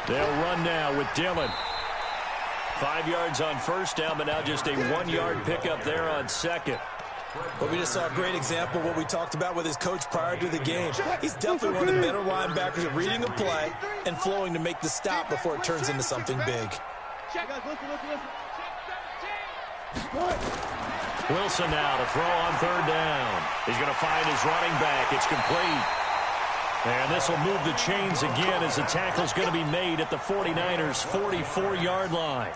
They'll run now with Dillon. 5 yards on first down, but now just a 1-yard pickup there on second. But we just saw a great example of what we talked about with his coach prior to the game. He's definitely one of the better linebackers at reading a play and flowing to make the stop before it turns into something big. Wilson now to throw on third down. He's going to find his running back. It's complete. And this will move the chains again as the tackle's going to be made at the 49ers' 44-yard line.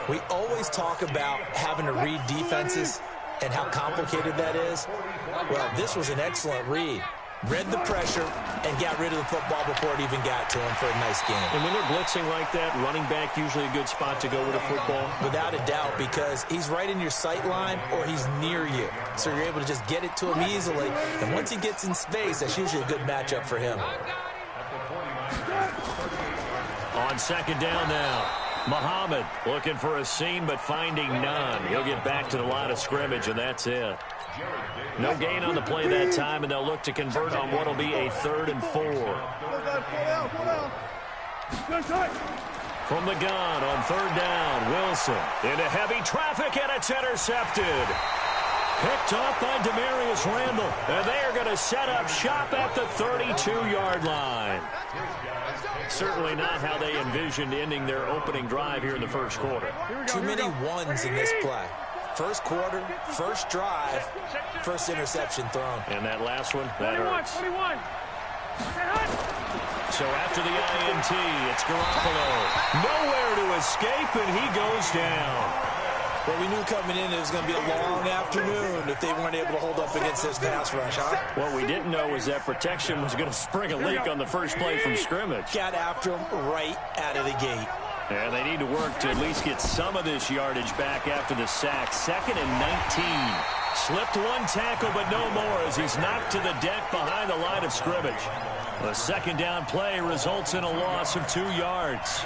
We always talk about having to read defenses and how complicated that is. Well, this was an excellent read. Read the pressure and got rid of the football before it even got to him for a nice game. And when they're blitzing like that, running back usually a good spot to go with a football? Without a doubt, because he's right in your sight line or he's near you. So you're able to just get it to him easily. And once he gets in space, that's usually a good matchup for him. On second down now, Muhammad looking for a seam but finding none. He'll get back to the line of scrimmage, and that's it. No gain on the play that time, and they'll look to convert on what will be a 3rd and 4. From the gun on third down, Wilson into heavy traffic, and it's intercepted. Picked off by Demarius Randall, and they are going to set up shop at the 32-yard line. Certainly not how they envisioned ending their opening drive here in the first quarter. Too many ones in this play. First quarter, first drive, first interception thrown. And that last one, that hurts. So after the INT, it's Garoppolo. Nowhere to escape, and he goes down. Well, we knew coming in it was going to be a long afternoon if they weren't able to hold up against this pass rush, huh? What we didn't know was that protection was going to spring a leak on the first play from scrimmage. Got after him right out of the gate. And they need to work to at least get some of this yardage back after the sack. 2nd and 19. Slipped one tackle, but no more as he's knocked to the deck behind the line of scrimmage. The second down play results in a loss of 2 yards.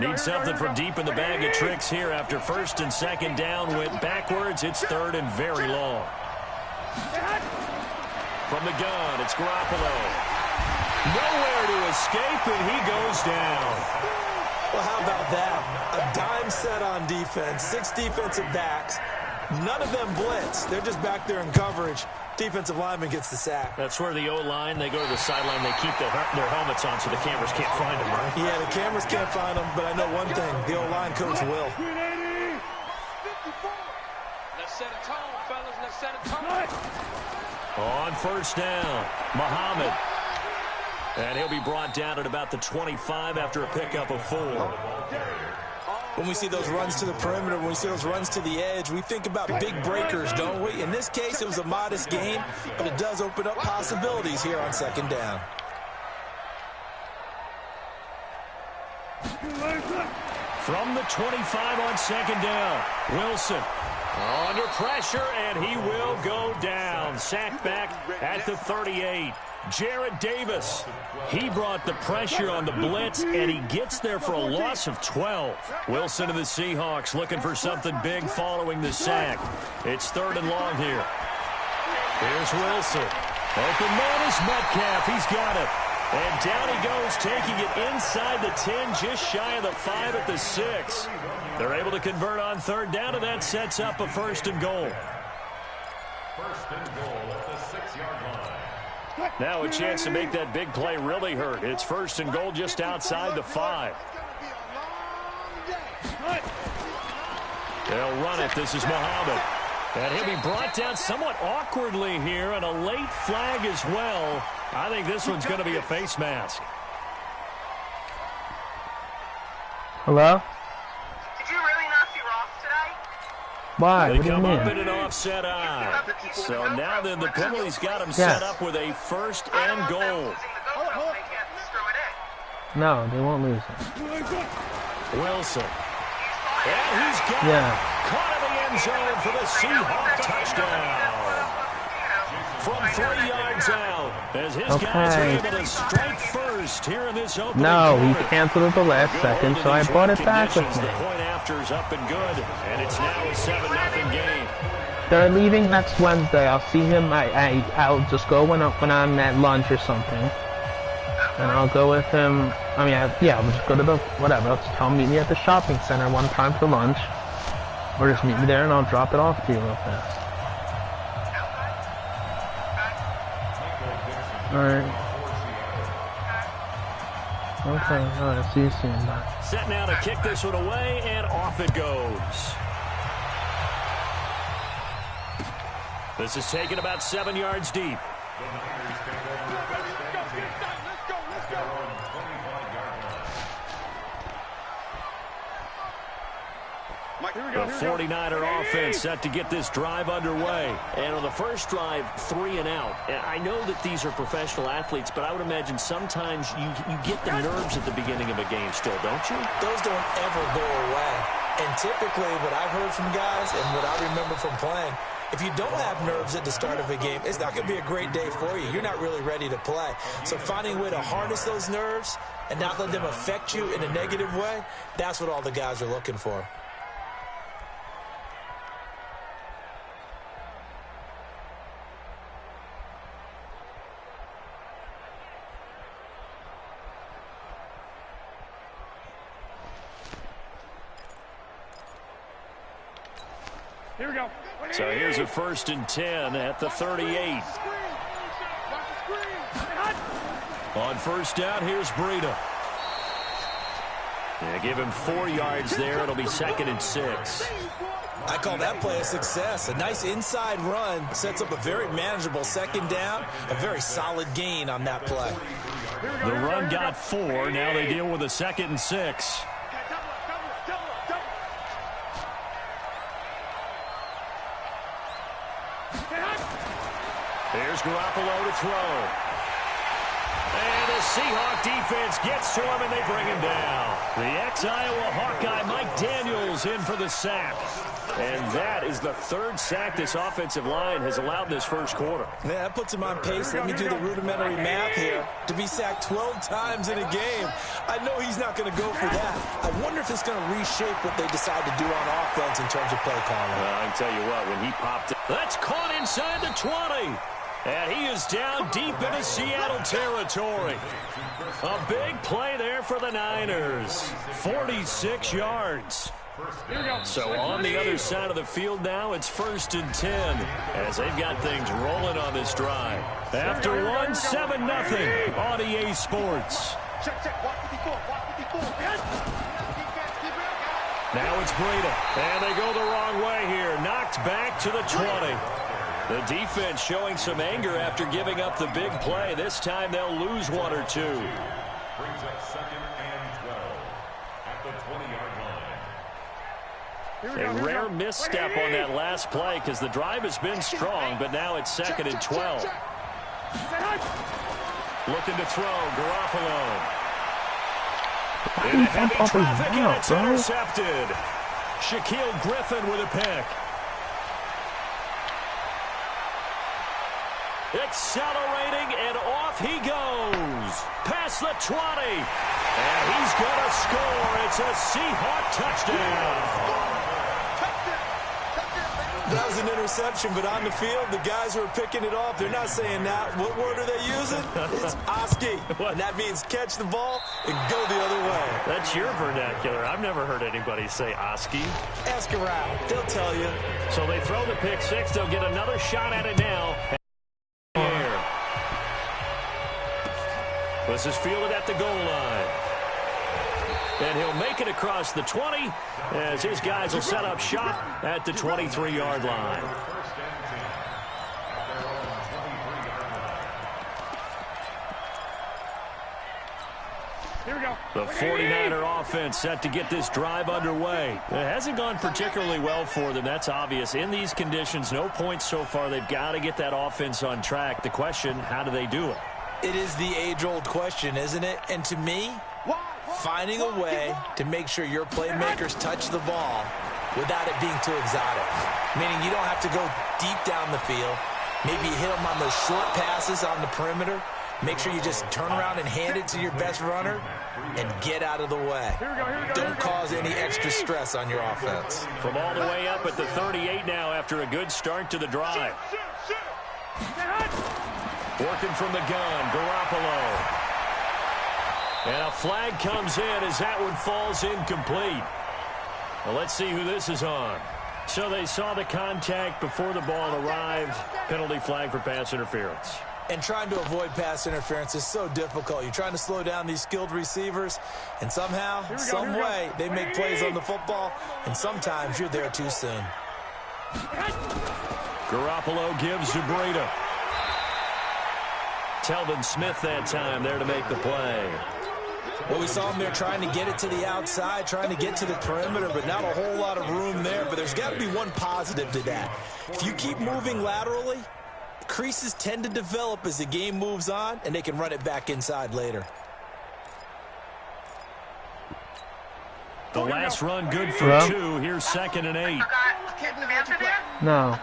Need something from deep in the bag of tricks here after first and second down went backwards. It's 3rd and very long. From the gun, it's Garoppolo. Nowhere to escape, and he goes down. Well, how about that? A dime set on defense, 6 defensive backs. None of them blitz. They're just back there in coverage. Defensive lineman gets the sack. That's where the O-line, they go to the sideline, they keep their helmets on so the cameras can't find them, right? Yeah, the cameras can't find them, but I know one thing. The O-line coach will. Let's set a tone, fellas. Let's set a tone. On first down, Muhammad. And he'll be brought down at about the 25 after a pickup of 4. When we see those runs to the perimeter, when we see those runs to the edge, we think about big breakers, don't we? In this case, it was a modest gain, but it does open up possibilities here on second down. From the 25 on second down, Wilson under pressure, and he will go down. Sacked back at the 38. Jared Davis, he brought the pressure on the blitz, and he gets there for a loss of 12. Wilson and the Seahawks looking for something big following the sack. It's 3rd and long here. Here's Wilson. Open man is Metcalf. He's got it. And down he goes, taking it inside the 10, just shy of the 5 at the 6. They're able to convert on third down, and that sets up a 1st and goal. 1st and goal at the 6-yard line. Now a chance to make that big play really hurt. It's 1st and goal just outside the 5. They'll run it. This is Muhammad. And he'll be brought down somewhat awkwardly here, and a late flag as well. I think this one's going to be a face mask. Hello? Did you really not see Ross today? Why? They What do you come up mean? in an offset eye. So now then the penalty's got him set up with a 1st and goal. No, they won't lose it. Wilson. And he's got caught in the end zone for the Seahawks touchdown. From 3 yards out, as his guys are able to strike first here in this opening he quarter. canceled at the last second, so I brought it back with me. The point after is up and good, and it's now a 7-0 game. they're leaving next Wednesday. I'll see him. I'll just go when I'm at lunch or something. And I'll go with him. I mean, yeah, we'll just go to the, whatever. Let's tell him, meet me at the shopping center one time for lunch. Or just meet me there and I'll drop it off to you real fast. Alright. Okay, alright, see you soon. Bye. Set now to kick this one away, and off it goes. This is taken about 7 yards deep. The 49er offense set to get this drive underway. And on the first drive, 3 and out. And I know that these are professional athletes, but I would imagine sometimes you get the nerves at the beginning of a game still, don't you? Those don't ever go away. And typically what I've heard from guys and what I remember from playing, if you don't have nerves at the start of a game, it's not going to be a great day for you. You're not really ready to play. So finding a way to harness those nerves and not let them affect you in a negative way, that's what all the guys are looking for. Here we go. So here's a 1st and 10 at the 38. On first down, here's Breida. Yeah, give him 4 yards there. It'll be 2nd and 6. I call that play a success. A nice inside run sets up a very manageable 2nd down. A very solid gain on that play. The run got 4. Now they deal with a 2nd and 6. Here's Garoppolo to throw. And the Seahawk defense gets to him, and they bring him down. The ex-Iowa Hawkeye Mike Daniels in for the sack. And that is the 3rd sack this offensive line has allowed this first quarter. Yeah, that puts him on pace. Let me do the rudimentary math here. To be sacked 12 times in a game, I know he's not going to go for that. I wonder if it's going to reshape what they decide to do on offense in terms of play calling. Well, I can tell you what, when he popped it, that's caught inside the 20. And he is down deep into Seattle territory. A big play there for the Niners. 46 yards. So on the other side of the field now, it's 1st and 10 as they've got things rolling on this drive. After 1, 7-0 on EA Sports. Now it's Breida, and they go the wrong way here. Knocked back to the 20. The defense showing some anger after giving up the big play. This time they'll lose 1 or 2. Brings up 2nd and 12 at the 20-yard line. A rare misstep on that last play because the drive has been strong, but now it's 2nd and 12. Looking to throw, Garoppolo. In heavy traffic, and it's intercepted. Shaquille Griffin with a pick. Accelerating, and off he goes. Past the 20. And he's going to score. It's a Seahawk touchdown. That was an interception, but on the field, the guys who are picking it off, they're not saying that. What word are they using? It's Oski. And that means catch the ball and go the other way. That's your vernacular. I've never heard anybody say Oski. Ask around. They'll tell you. So they throw the pick six. They'll get another shot at it now. This is fielded at the goal line. And he'll make it across the 20 as his guys will set up shop at the 23-yard line. Here we go. The 49er offense set to get this drive underway. It hasn't gone particularly well for them. That's obvious. In these conditions, no points so far. They've got to get that offense on track. The question, how do they do it? It is the age-old question, isn't it? And to me, finding a way to make sure your playmakers touch the ball without it being too exotic. Meaning you don't have to go deep down the field. Maybe you hit them on those short passes on the perimeter. Make sure you just turn around and hand it to your best runner and get out of the way. Don't cause any extra stress on your offense. From all the way up at the 38 now after a good start to the drive. Working from the gun, Garoppolo. And a flag comes in as that one falls incomplete. Well, let's see who this is on. So they saw the contact before the ball arrived. Penalty flag for pass interference. And trying to avoid pass interference is so difficult. You're trying to slow down these skilled receivers, and somehow, some way, they make plays on the football, and sometimes you're there too soon. Garoppolo gives to Breida. Telvin Smith that time there to make the play. Well, we saw him there trying to get it to the outside, trying to get to the perimeter, but not a whole lot of room there. But there's got to be one positive to that. If you keep moving laterally, creases tend to develop as the game moves on, and they can run it back inside later. The last run good for 2. Here's 2nd and 8. No.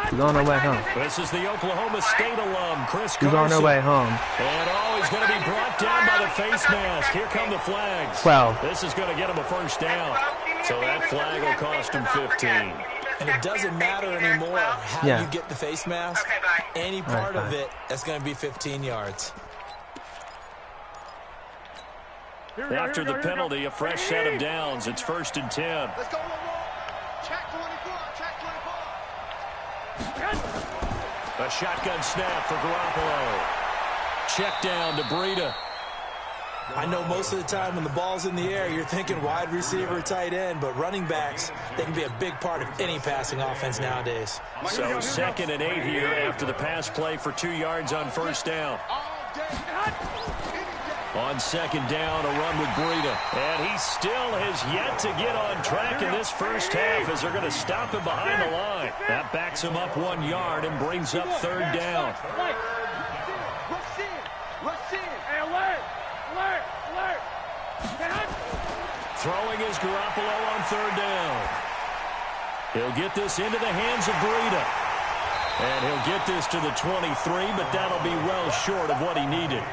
He's on their way home. This is the Oklahoma State alum, Chris Carson. He's on their way home. And he's going to be brought down by the face mask. Here come the flags. 12. This is going to get him a first down. So that flag will cost him 15. And it doesn't matter anymore how you get the face mask. Any part of it, that's going to be 15 yards. After the penalty, a fresh set of downs. It's 1st and 10. Let's go one more. Check 24. Check 24. A shotgun snap for Garoppolo. Check down to Breida. I know most of the time when the ball's in the air, you're thinking wide receiver, tight end, but running backs, they can be a big part of any passing offense nowadays. So 2nd and 8 here after the pass play for 2 yards on first down. On 2nd down, a run with Breida. And he still has yet to get on track in this first half as they're going to stop him behind the line. That backs him up 1 yard and brings up 3rd down. Throwing is Garoppolo on 3rd down. He'll get this into the hands of Breida. And he'll get this to the 23, but that'll be well short of what he needed.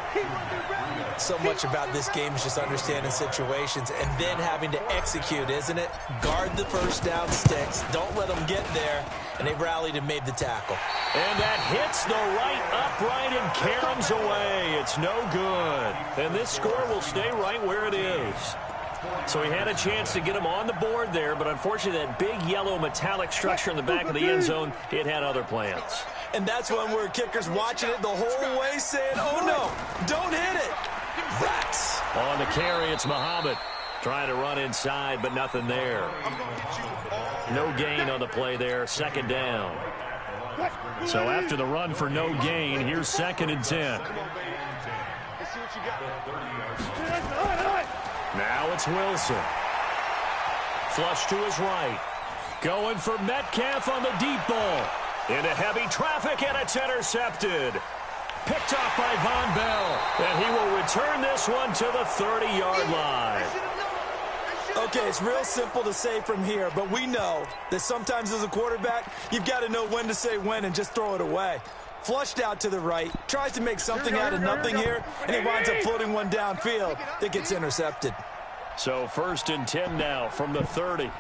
So much about this game is just understanding situations and then having to execute, isn't it? Guard the first down sticks. Don't let them get there. And they rallied and made the tackle. And that hits the right upright and caroms away. It's no good. And this score will stay right where it is. So he had a chance to get him on the board there, but unfortunately that big yellow metallic structure in the back of the end zone, it had other plans. And that's when we're kickers watching it the whole way saying, oh no, don't hit it. Rats. On the carry, it's Muhammad. Trying to run inside, but nothing there. No gain on the play there, 2nd down. So after the run for no gain, here's 2nd and 10. Now it's Wilson. Flush to his right. Going for Metcalf on the deep ball. Into heavy traffic, and it's intercepted. Picked off by Von Bell. And he will return this one to the 30-yard line. Okay, it's real simple to say from here, but we know that sometimes as a quarterback, you've got to know when to say when and just throw it away. Flushed out to the right, tries to make something out of nothing here, and he winds up floating one downfield that gets intercepted. So 1st and 10 now from the 30.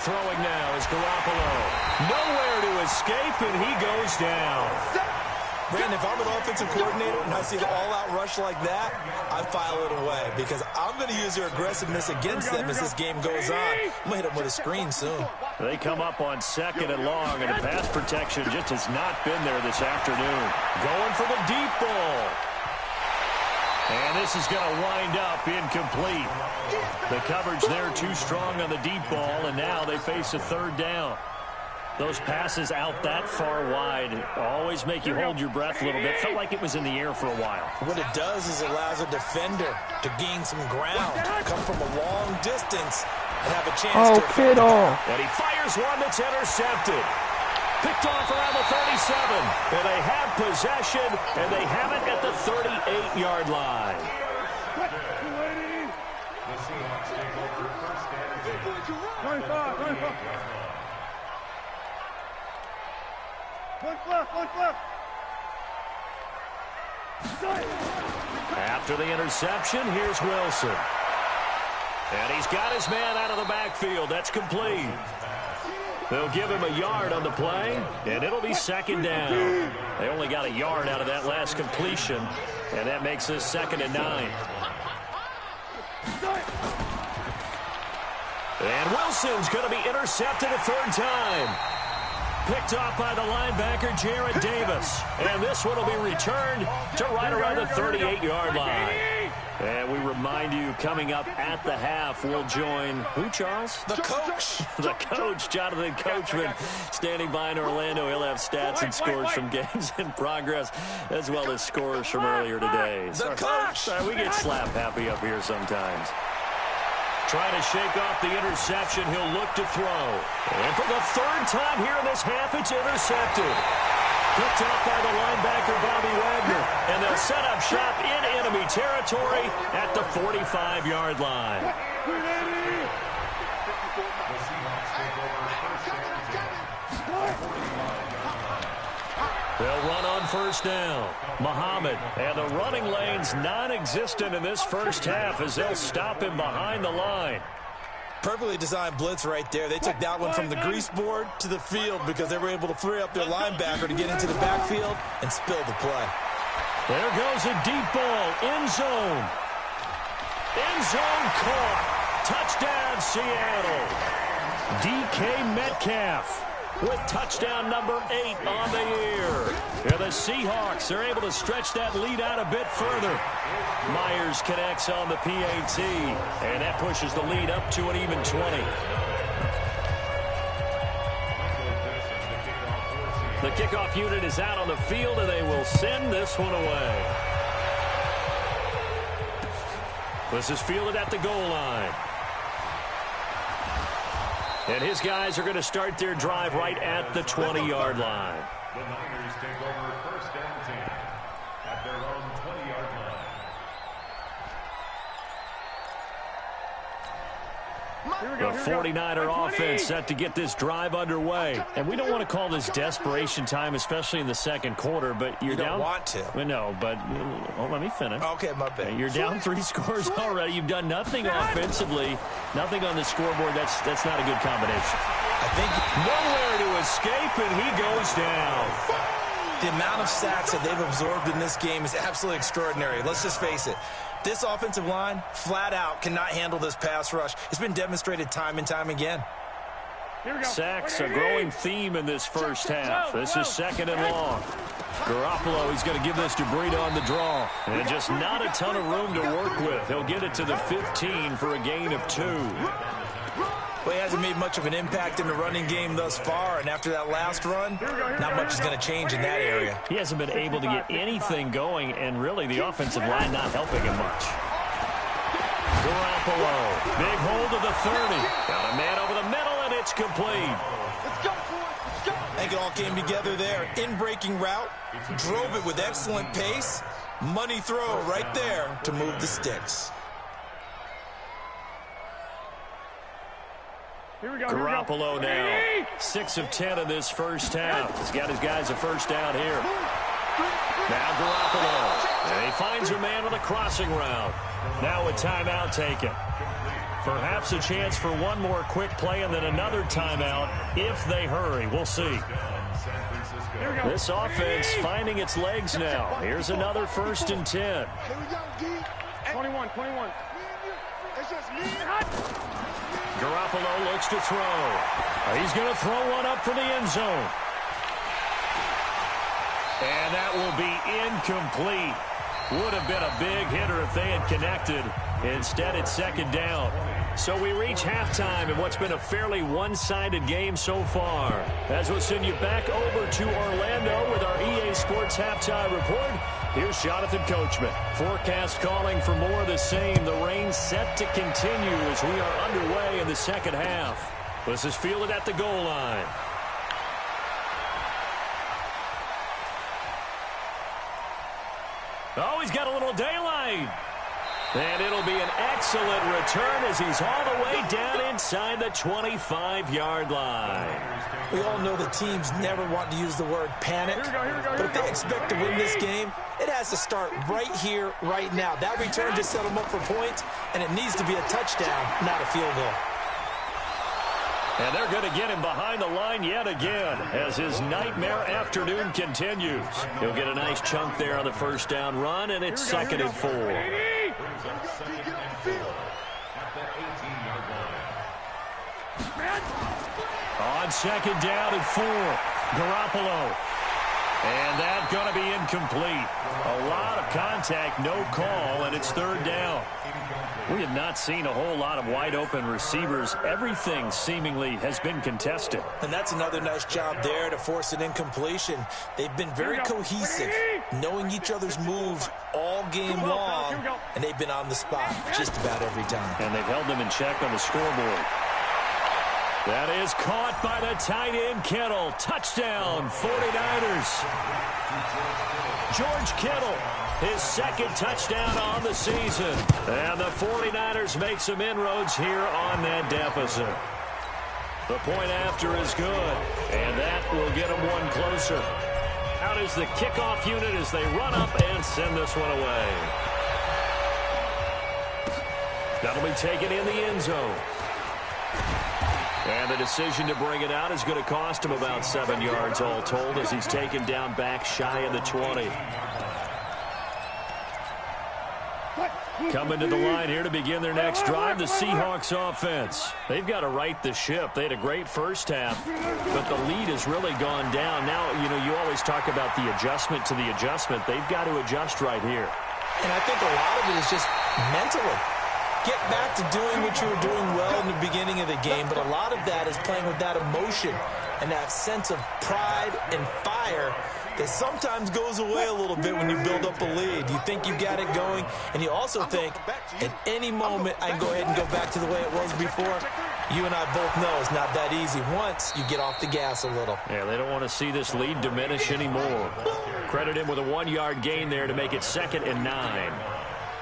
Throwing now is Garoppolo. Nowhere to escape, and he goes down. Brandon, if I'm an offensive coordinator and I see an all-out rush like that, I file it away because I'm going to use their aggressiveness against them as this game goes on. I'm going to hit them with a screen soon. They come up on 2nd and long, and the pass protection just has not been there this afternoon. Going for the deep ball. And this is going to wind up incomplete. The coverage there too strong on the deep ball, and now they face a 3rd down. Those passes out that far wide always make you hold your breath a little bit. Felt like it was in the air for a while. What it does is it allows a defender to gain some ground, come from a long distance, and have a chance to... And he fires one that's intercepted. Picked off around the 37. And they have possession, and they have it at the 38-yard line. The Seahawks take over first and 10. 25. One flip. After the interception, here's Wilson. And he's got his man out of the backfield. That's complete. They'll give him a yard on the play, and it'll be second down. They only got a yard out of that last completion, and that makes this 2nd and 9. And Wilson's going to be intercepted a 3rd time. Picked off by the linebacker, Jarrett Davis. And this one will be returned to right around the 38-yard line. And we remind you, coming up at the half, we'll join who, Charles? The coach. The coach, Jonathan Coachman, standing by in Orlando. He'll have stats and scores from games in progress, as well as scores from earlier today. The coach. We get slap happy up here sometimes. Trying to shake off the interception. He'll look to throw. And for the 3rd time here in this half, it's intercepted. Picked off by the linebacker, Bobby Wagner. And they'll set up shop in enemy territory at the 45-yard line. The Seahawks take over first and 10. They'll run on first down. Muhammad, and the running lane's non-existent in this first half as they'll stop him behind the line. Perfectly designed blitz right there. They took that one from the grease board to the field because they were able to free up their linebacker to get into the backfield and spill the play. There goes a deep ball. End zone. End zone caught. Touchdown, Seattle. DK Metcalf with touchdown number 8 on the year. And the Seahawks are able to stretch that lead out a bit further. Myers connects on the PAT, and that pushes the lead up to an even 20. The kickoff unit is out on the field, and they will send this one away. This is fielded at the goal line. And his guys are going to start their drive right at the 20-yard line. The Niners take over first and 10 at their own 20-yard line. The 49er offense set to get this drive underway. And we don't want to call this desperation time, especially in the second quarter, but you're down. You don't want to. No, but let me finish. Okay, my bad. You're down 3 scores already. You've done nothing offensively, nothing on the scoreboard. That's not a good combination. I think nowhere to escape, and he goes down. the amount of sacks that they've absorbed in this game is absolutely extraordinary. Let's just face it. This offensive line, flat out, cannot handle this pass rush. It's been demonstrated time and time again. Sacks, a growing theme in this first half. This is second and long. Garoppolo, he's going to give this to Breida on the draw. And just not a ton of room to work with. He'll get it to the 15 for a gain of 2. Well, he hasn't made much of an impact in the running game thus far, and after that last run, not much is going to change in that area. He hasn't been able to get anything going, and really the offensive line not helping him much. Garoppolo, big hold of the 30. Got a man over the middle, and it's complete. I think it all came together there. In-breaking route, drove it with excellent pace. Money throw right there to move the sticks. Garoppolo now, 6 of 10 in this first half. He's got his guys a first down here. Now Garoppolo, and he finds a man on the crossing route. Now a timeout taken. Perhaps a chance for one more quick play and then another timeout if they hurry. We'll see. This offense finding its legs now. Here's another 1st and 10. 21. Garoppolo looks to throw. He's going to throw one up for the end zone. And that will be incomplete. Would have been a big hitter if they had connected. Instead, it's second down. So we reach halftime in what's been a fairly one-sided game so far. As we'll send you back over to Orlando with our EA Sports Halftime Report. Here's Jonathan Coachman. Forecast calling for more of the same. The rain set to continue as we are underway in the second half. This is fielded at the goal line. Oh, he's got a little daylight. And it'll be an excellent return as he's all the way down inside the 25-yard line. We all know the teams never want to use the word panic, but if they expect to win this game, it has to start right here, right now. That return just set them up for points, and it needs to be a touchdown, not a field goal. And they're going to get him behind the line yet again as his nightmare afternoon continues. He'll get a nice chunk there on the first down run, and it's 2nd and 4. On 2nd down and 4, Garoppolo. And that's going to be incomplete. A lot of contact, no call, and it's 3rd down. We have not seen a whole lot of wide-open receivers. Everything seemingly has been contested. And that's another nice job there to force an incompletion. They've been very cohesive, knowing each other's moves all game long, and they've been on the spot just about every time. And they've held them in check on the scoreboard. That is caught by the tight end, Kittle. Touchdown, 49ers. George Kittle, his 2nd touchdown on the season. And the 49ers make some inroads here on that deficit. The point after is good, and that will get them one closer. Out is the kickoff unit as they run up and send this one away. That'll be taken in the end zone. And the decision to bring it out is going to cost him about 7 yards all told as he's taken down back shy of the 20. Coming to the line here to begin their next drive, the Seahawks offense. They've got to right the ship. They had a great first half, but the lead has really gone down. Now, you always talk about the adjustment to the adjustment. They've got to adjust right here. And I think a lot of it is just mentally. Get back to doing what you were doing well in the beginning of the game, but a lot of that is playing with that emotion and that sense of pride and fire that sometimes goes away a little bit when you build up a lead. You think you got it going, and you also think at any moment I can go ahead and go back to the way it was before. You and I both know it's not that easy once you get off the gas a little. Yeah, they don't want to see this lead diminish anymore. Credit him with a 1-yard gain there to make it 2nd and 9.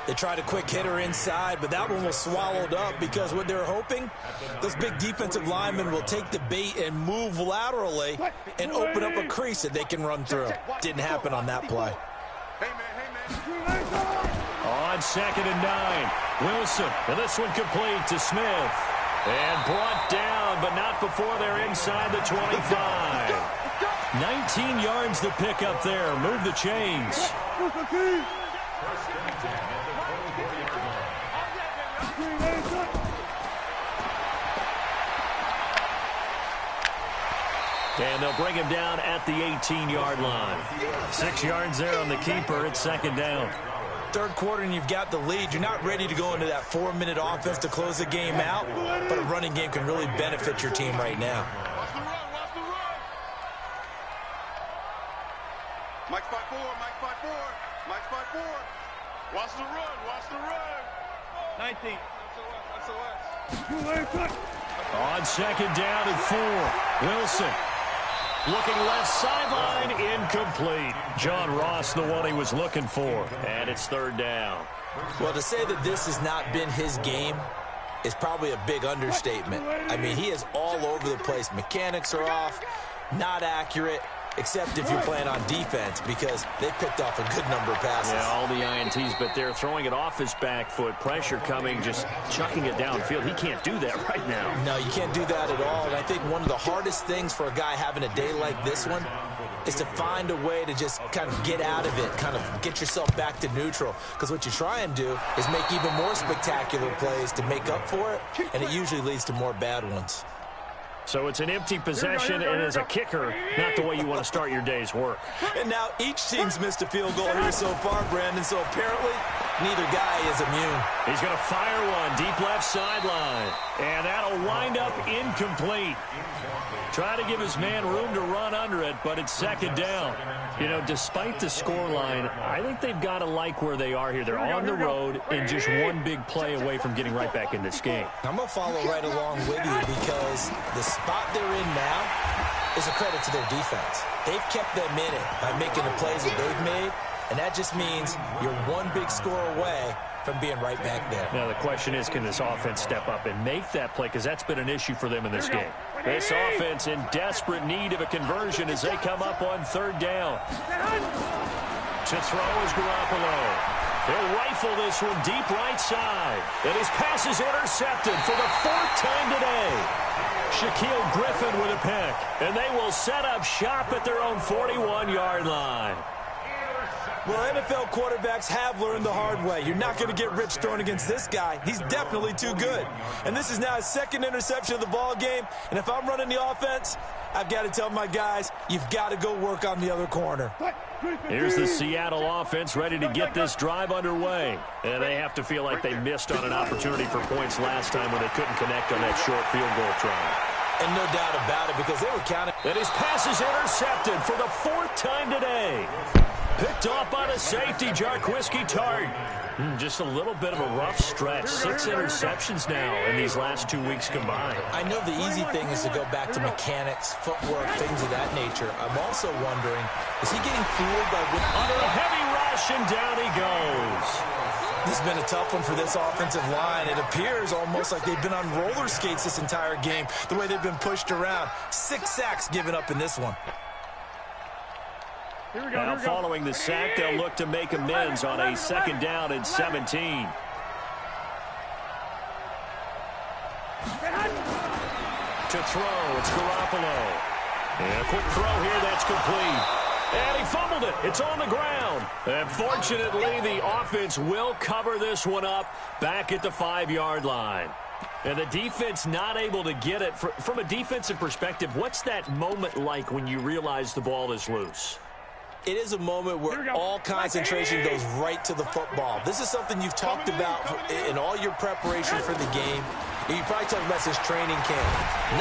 They tried a quick hitter inside, but that one was swallowed up because what they're hoping, those big defensive linemen will take the bait and move laterally and open up a crease that they can run through. Didn't happen on that play. On 2nd and 9, Wilson, and this one complete to Smith. And brought down, but not before they're inside the 25. 19 yards to pick up there. Move the chains. And they'll bring him down at the 18-yard line. 6 yards there on the keeper. It's 2nd down. Third quarter and you've got the lead. You're not ready to go into that 4-minute offense to close the game out, but a running game can really benefit your team right now. Mike spot 4, Mike spot 4, Mike spot 4. Watch the run, watch the run. 19. On 2nd down and 4, Wilson. Looking left sideline, incomplete. John Ross, the one he was looking for. And it's 3rd down. Well, to say that this has not been his game is probably a big understatement. I mean, he is all over the place. Mechanics are off, not accurate, except if you're playing on defense because they picked off a good number of passes. Yeah, all the INTs, but they're throwing it off his back foot. Pressure coming, just chucking it downfield. He can't do that right now. No, you can't do that at all. And I think one of the hardest things for a guy having a day like this one is to find a way to just kind of get out of it, kind of get yourself back to neutral. Because what you try and do is make even more spectacular plays to make up for it, and it usually leads to more bad ones. So it's an empty possession, and as a kicker, not the way you want to start your day's work. And now each team's missed a field goal here so far, Brandon, so apparently neither guy is immune. He's going to fire one deep left sideline, and that'll wind up incomplete. Try to give his man room to run under it, but it's 2nd down. You know, despite the scoreline, I think they've got to like where they are here. They're on the road and just one big play away from getting right back in this game. I'm going to follow right along with you because the spot they're in now is a credit to their defense. They've kept them in it by making the plays that they've made, and that just means you're one big score away from being right back there. Now, the question is, can this offense step up and make that play? Because that's been an issue for them in this game. This offense in desperate need of a conversion as they come up on third down. To throw is Garoppolo. He'll rifle this one deep right side. And his pass is intercepted for the fourth time today. Shaquille Griffin with a pick. And they will set up shop at their own 41-yard line. Well, NFL quarterbacks have learned the hard way. You're not going to get rich throwing against this guy. He's definitely too good. And this is now his second interception of the ball game. And if I'm running the offense, I've got to tell my guys, you've got to go work on the other corner. Here's the Seattle offense ready to get this drive underway. And they have to feel like they missed on an opportunity for points last time when they couldn't connect on that short field goal try. And no doubt about it, because they were counting. And his pass is intercepted for the fourth time today. Picked off by the safety, Jarquiski Tart. Just a little bit of a rough stretch. 6 interceptions now in these last 2 weeks combined. I know the easy thing is to go back to mechanics, footwork, things of that nature. I'm also wondering, is he getting fooled by... Under a heavy rush, and down he goes. This has been a tough one for this offensive line. It appears almost like they've been on roller skates this entire game, the way they've been pushed around. 6 sacks given up in this one. Now following the sack, they'll look to make amends on a second down and 17. To throw, it's Garoppolo. And a quick throw here, that's complete. And he fumbled it. It's on the ground. And fortunately, the offense will cover this one up back at the 5-yard line. And the defense not able to get it. From a defensive perspective, what's that moment like when you realize the ball is loose? It is a moment where all concentration goes right to the football. This is something you've talked about in all your preparation for the game. You probably talked about since training camp. And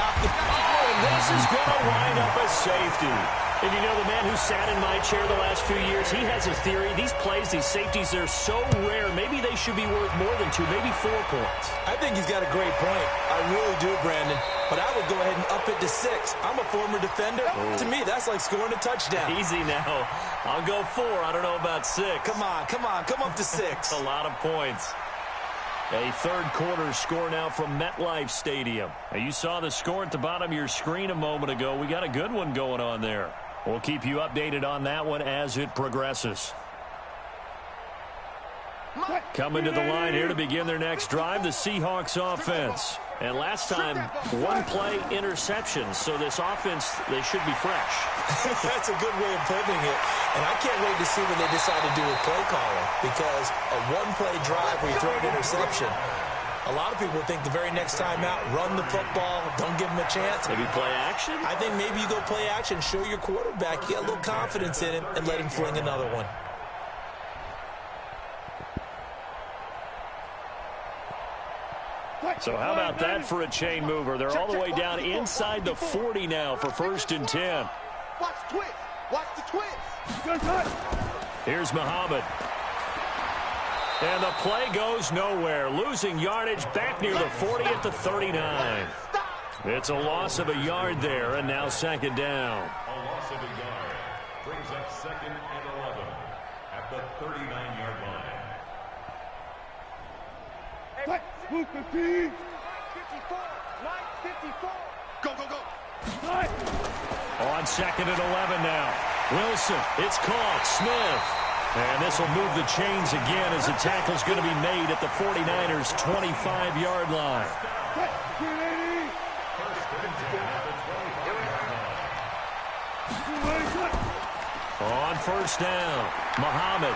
this is going to wind up a safety. And you know, the man who sat in my chair the last few years, he has a theory. These plays, these safeties, they're so rare. Maybe they should be worth more than 2, maybe 4 points. I think he's got a great point. I really do, Brandon. But I would go ahead and up it to 6. I'm a former defender. To me, that's like scoring a touchdown. Easy now. I'll go 4. I don't know about 6. Come on. Come up to 6. A lot of points. A third quarter score now from MetLife Stadium. Now, you saw the score at the bottom of your screen a moment ago. We got a good one going on there. We'll keep you updated on that one as it progresses. Coming to the line here to begin their next drive, the Seahawks offense. And last time, 1-play interception. So this offense, they should be fresh. That's a good way of putting it. And I can't wait to see what they decide to do with play calling. Because a 1-play drive where you throw an interception, a lot of people think the very next time out, run the football, don't give him a chance. Maybe play action? I think maybe you go play action, show your quarterback, get a little confidence in him, and let him fling another one. So how about that for a chain mover? They're all the way down inside the 40 now for 1st and 10. Watch the twist. Watch the twist. Here's Muhammad. And the play goes nowhere. Losing yardage back near the 40 at the 39. It's a loss of a yard there, and now 2nd down. A loss of a yard brings up 2nd and 11 at the 39-yard line. Move 15. 54. 54. Go, go, go. On 2nd and 11 now. Wilson, it's caught. Smith. And this will move the chains again as the tackle's going to be made at the 49ers' 25-yard line. On 1st down, Muhammad.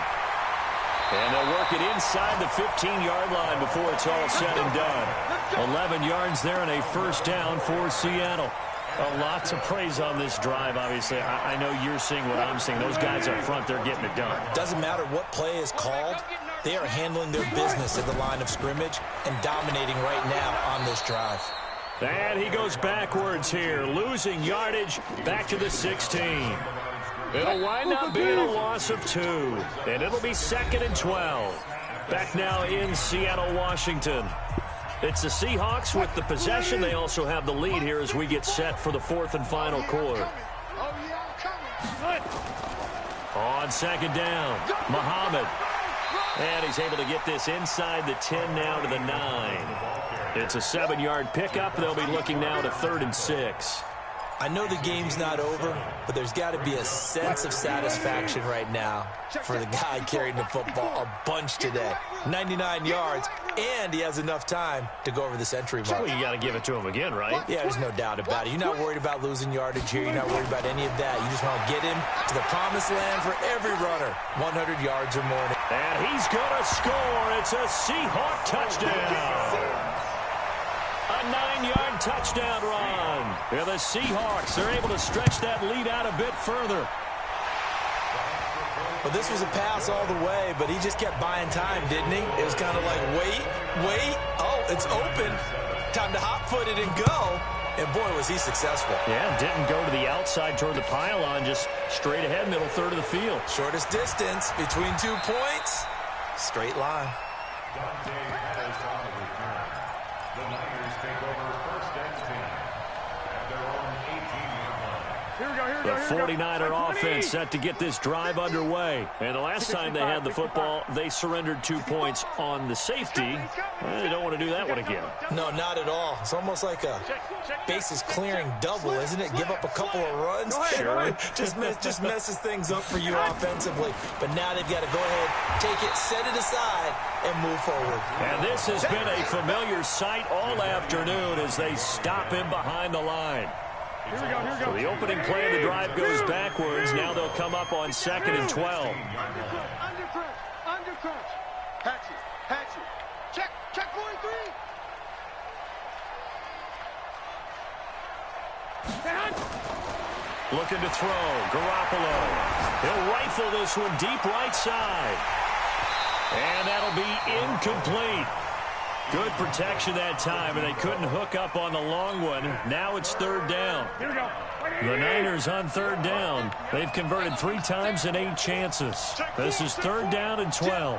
And they'll work it inside the 15-yard line before it's all said and done. 11 yards there and a 1st down for Seattle. A lot to praise on this drive, obviously. I know you're seeing what I'm seeing. Those guys up front, they're getting it done. Doesn't matter what play is called. They are handling their business at the line of scrimmage and dominating right now on this drive. And he goes backwards here, losing yardage back to the 16. It'll wind up being a loss of 2. And it'll be 2nd and 12. Back now in Seattle, Washington. It's the Seahawks with the possession. They also have the lead here as we get set for the 4th and final quarter. On second down, Muhammad. And he's able to get this inside the 10 now to the 9. It's a 7-yard pickup. They'll be looking now to 3rd and 6. I know the game's not over, but there's got to be a sense of satisfaction right now for the guy carrying the football a bunch today. 99 yards, and he has enough time to go over the century mark. Well, you got to give it to him again, right? Yeah, there's no doubt about it. You're not worried about losing yardage here. You're not worried about any of that. You just want to get him to the promised land for every runner, 100 yards or more. And he's going to score. It's a Seahawk touchdown. A 9-yard touchdown run. Yeah, the Seahawks are able to stretch that lead out a bit further. Well, this was a pass all the way, but he just kept buying time, didn't he? It was kind of like, wait. Oh, it's open. Time to hot-foot it and go. And, boy, was he successful. Yeah, didn't go to the outside toward the pylon, just straight ahead, middle third of the field. Shortest distance between 2 points. Straight line. The Niners take over 1st and 10 at their own 18-yard line. The 49er offense set to get this drive underway. And the last time they had the football, they surrendered 2 points on the safety. They don't want to do that one again. No, not at all. It's almost like a bases clearing double, isn't it? Give up a couple of runs. Sure. Just messes things up for you offensively. But now they've got to go ahead, take it, set it aside, and move forward. And this has been a familiar sight all afternoon as they stop him behind the line. Here we go. So the opening play of the drive goes backwards. Now they'll come up on 2nd and 12. Under crunch. Hatchet. Check 43. Looking to throw. Garoppolo. He'll rifle this one deep right side. And that'll be incomplete. Good protection that time, and they couldn't hook up on the long one. Now it's 3rd down. Here we go. The Niners on 3rd down. They've converted 3 times in 8 chances. This is 3rd down and 12.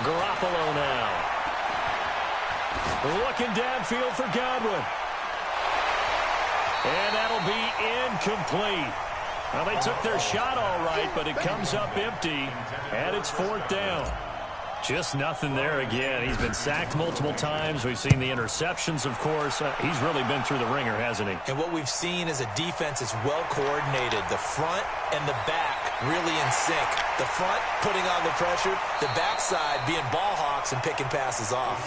Garoppolo now. Looking downfield for Godwin. And that'll be incomplete. Well, they took their shot all right, but it comes up empty, and it's 4th down. Just nothing there again. He's been sacked multiple times. We've seen the interceptions, of course. He's really been through the ringer, hasn't he? And what we've seen is a defense that's well coordinated. The front and the back really in sync. The front putting on the pressure, the backside being ball hawks and picking passes off.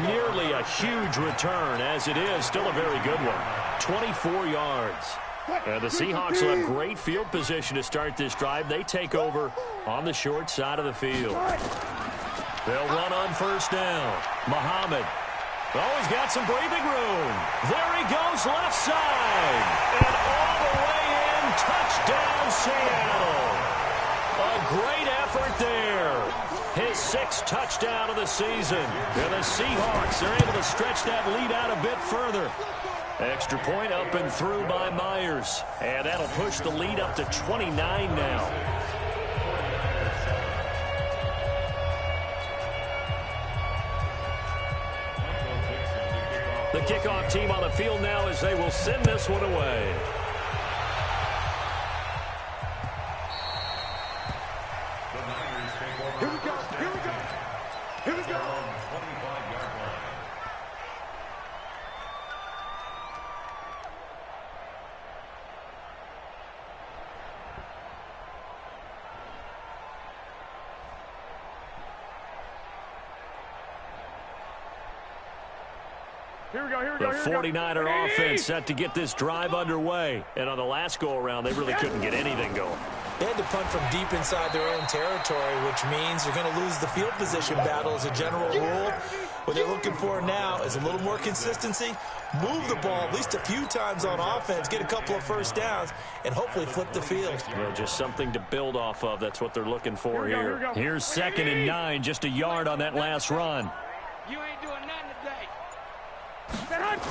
Nearly a huge return, as it is. Still a very good one. 24 yards. The Seahawks will have great field position to start this drive. They take over on the short side of the field. They'll run on 1st down. Muhammad. Oh, he's got some breathing room. There he goes left side. And all the way in. Touchdown, Seattle. A great effort there. His 6th touchdown of the season. And the Seahawks are able to stretch that lead out a bit further. Extra point up and through by Myers. And that'll push the lead up to 29 now. The kickoff team on the field now as they will send this one away. Here we go. 25-yard line. The 49er offense set to get this drive underway. And on the last go-around, they really couldn't get anything going. They had to punt from deep inside their own territory, which means they're going to lose the field position battle as a general rule. What they're looking for now is a little more consistency, move the ball at least a few times on offense, get a couple of first downs, and hopefully flip the field. Well, just something to build off of. That's what they're looking for here. Here's 2nd and 9, just a yard on that last run. You ain't doing nothing today.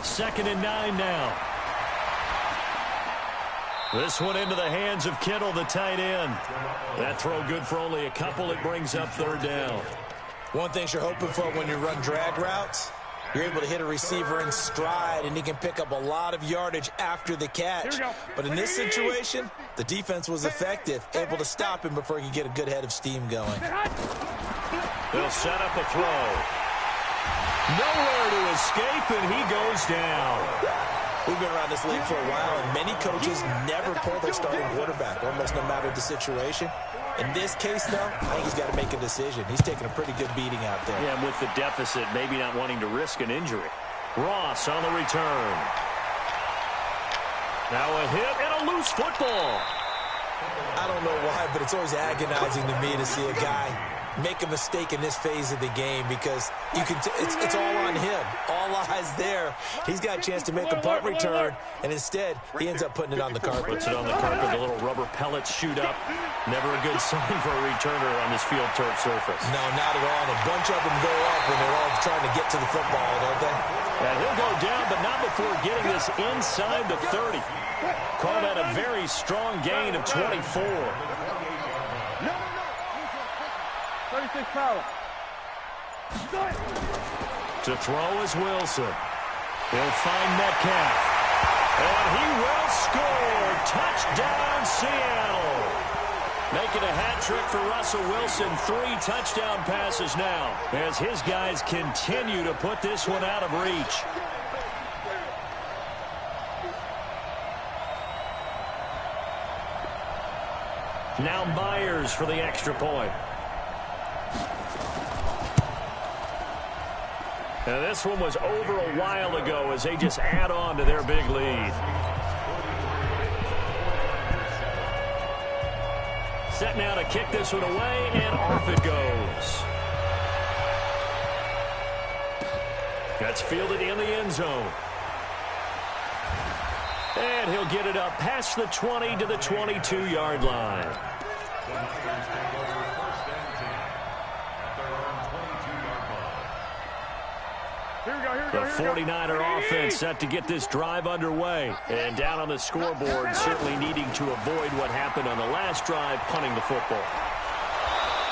2nd and 9 now. This one into the hands of Kittle, the tight end. That throw good for only a couple. It brings up 3rd down. One thing you're hoping for when you run drag routes, You're able to hit a receiver in stride, and he can pick up a lot of yardage after the catch. But in this situation, the defense was effective, able to stop him before he could get a good head of steam going. They'll set up a throw. Nowhere to escape, and he goes down. We've been around this league for a while, and many coaches never pull their starting quarterback, almost no matter the situation. In this case, though, I think he's got to make a decision. He's taking a pretty good beating out there. Yeah, and with the deficit, maybe not wanting to risk an injury. Ross on the return. Now a hit and a loose football. I don't know why, but it's always agonizing to me to see a guy make a mistake in this phase of the game, because you can it's all on him. All eyes there. He's got a chance to make a punt return, and instead he ends up putting it on the carpet. Puts it on the carpet. The little rubber pellets shoot up. Never a good sign for a returner on this field turf surface. No, not at all. And a bunch of them go up when they're all trying to get to the football, don't they? And he'll go down, but not before getting this inside the 30. Call that a very strong gain of 24. 36 power. To throw is Wilson. He'll find Metcalf. And he will score. Touchdown, Seattle. Making a hat trick for Russell Wilson. 3 touchdown passes now as his guys continue to put this one out of reach. Now Myers for the extra point. And this one was over a while ago as they just add on to their big lead. Set now to kick this one away, and off it goes. That's fielded in the end zone. And he'll get it up past the 20 to the 22-yard line. The 49er offense set to get this drive underway. And down on the scoreboard, certainly needing to avoid what happened on the last drive, punting the football.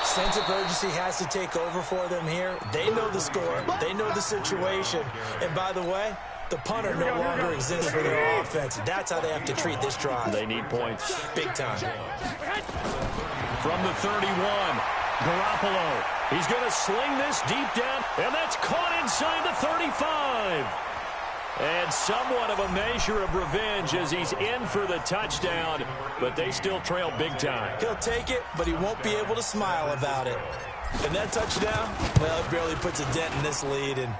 Sense of urgency has to take over for them here. They know the score. They know the situation. And by the way, the punter no longer exists for their offense. That's how they have to treat this drive. They need points. Big time. From the 31, Garoppolo. He's going to sling this deep down, and that's caught inside the 35. And somewhat of a measure of revenge as he's in for the touchdown, but they still trail big time. He'll take it, but he won't be able to smile about it. And that touchdown, well, it barely puts a dent in this lead, and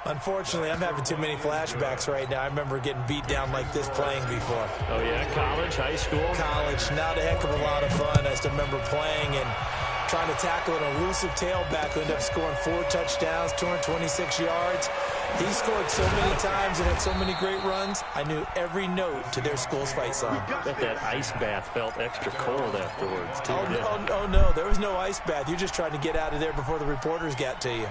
unfortunately, I'm having too many flashbacks right now. I remember getting beat down like this playing before. Oh, yeah? College, high school? College. Not a heck of a lot of fun. I still remember playing and trying to tackle an elusive tailback who ended up scoring 4 touchdowns, 226 yards. He scored so many times and had so many great runs, I knew every note to their school's fight song. I bet that ice bath felt extra cold afterwards, too. Oh, no. There was no ice bath. You're just trying to get out of there before the reporters got to you.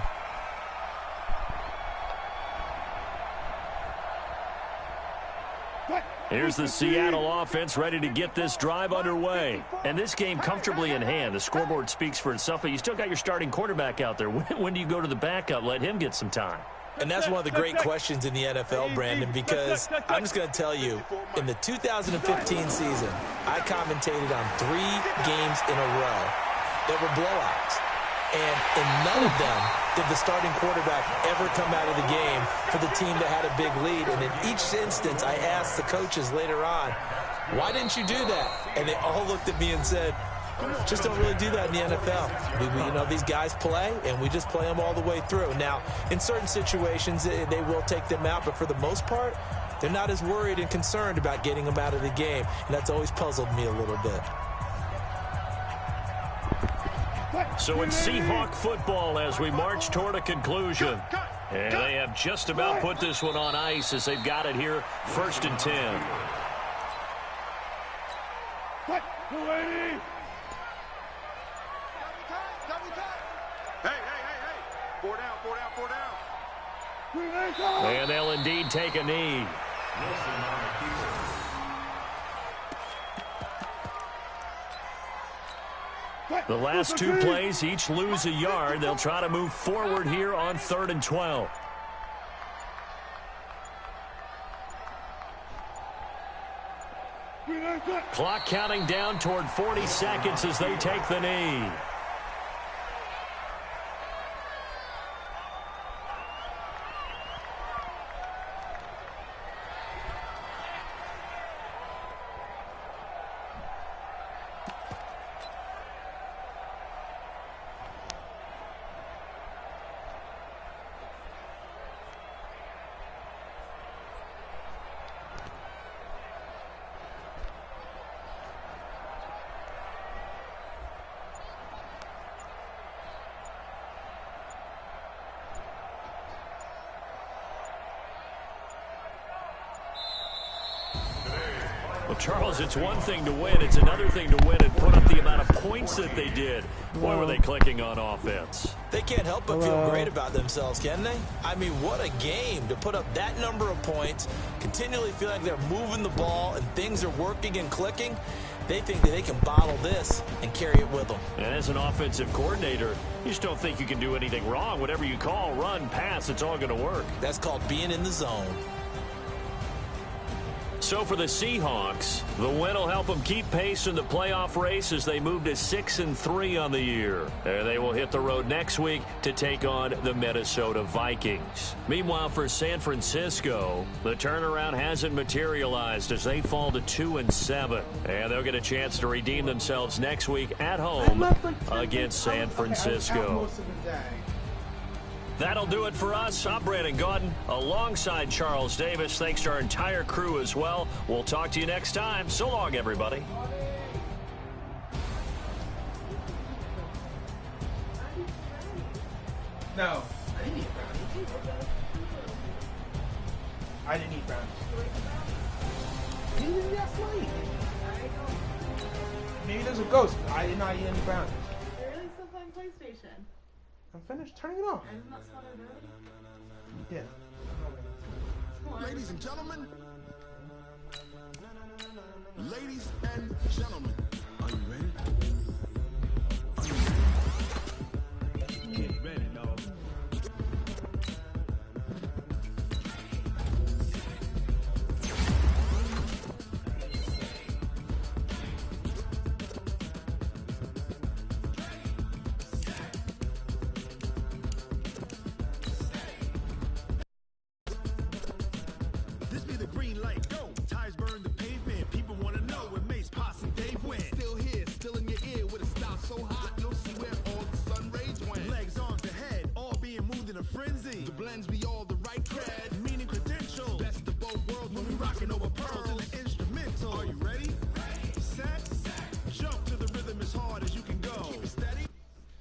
Here's the Seattle offense ready to get this drive underway. And this game comfortably in hand. The scoreboard speaks for itself, but you still got your starting quarterback out there. When do you go to the backup? Let him get some time. And that's one of the great questions in the NFL, Brandon, because I'm just going to tell you, in the 2015 season, I commentated on 3 games in a row that were blowouts. And in none of them did the starting quarterback ever come out of the game for the team that had a big lead. And in each instance, I asked the coaches later on, why didn't you do that? And they all looked at me and said, just don't really do that in the NFL. These guys play, and we just play them all the way through. Now, in certain situations, they will take them out, but for the most part, they're not as worried and concerned about getting them out of the game. And that's always puzzled me a little bit. So it's Seahawk football as we march toward a conclusion. And they have just about put this one on ice as they've got it here, 1st and 10. Hey. 4 down. And they'll indeed take a knee. The last 2 plays each lose a yard. They'll try to move forward here on 3rd and 12. Clock counting down toward 40 seconds as they take the knee. Well, Charles, it's one thing to win. It's another thing to win and put up the amount of points that they did. Boy, were they clicking on offense. They can't help but feel great about themselves, can they? I mean, what a game to put up that number of points, continually feel like they're moving the ball and things are working and clicking. They think that they can bottle this and carry it with them. And as an offensive coordinator, you just don't think you can do anything wrong. Whatever you call, run, pass, it's all going to work. That's called being in the zone. So for the Seahawks, the win will help them keep pace in the playoff race as they move to 6-3 on the year. And they will hit the road next week to take on the Minnesota Vikings. Meanwhile, for San Francisco, the turnaround hasn't materialized as they fall to 2-7. And they'll get a chance to redeem themselves next week at home against San Francisco. That'll do it for us. I'm Brandon Gaudin alongside Charles Davis. Thanks to our entire crew as well. We'll talk to you next time. So long, everybody. No, I didn't eat brownies. I didn't eat brownies. You didn't eat last night. Maybe there's a ghost. I did not eat any brownies. You're really still playing PlayStation. I'm finished turning it off. I'm not started early. Yeah. Ladies and gentlemen. Ladies and gentlemen. Are you ready? Are you ready? Get ready, dog. This be the green light, go. Tires burn the pavement. People want to know where Mace, Posse, and Dave went. Still here, still in your ear with a style so hot, you'll see where all the sun rays went. Legs, arms, the head, all being moved in a frenzy. The blends be all the right cred, meaning credentials. Best of both worlds when we rockin' over pearls.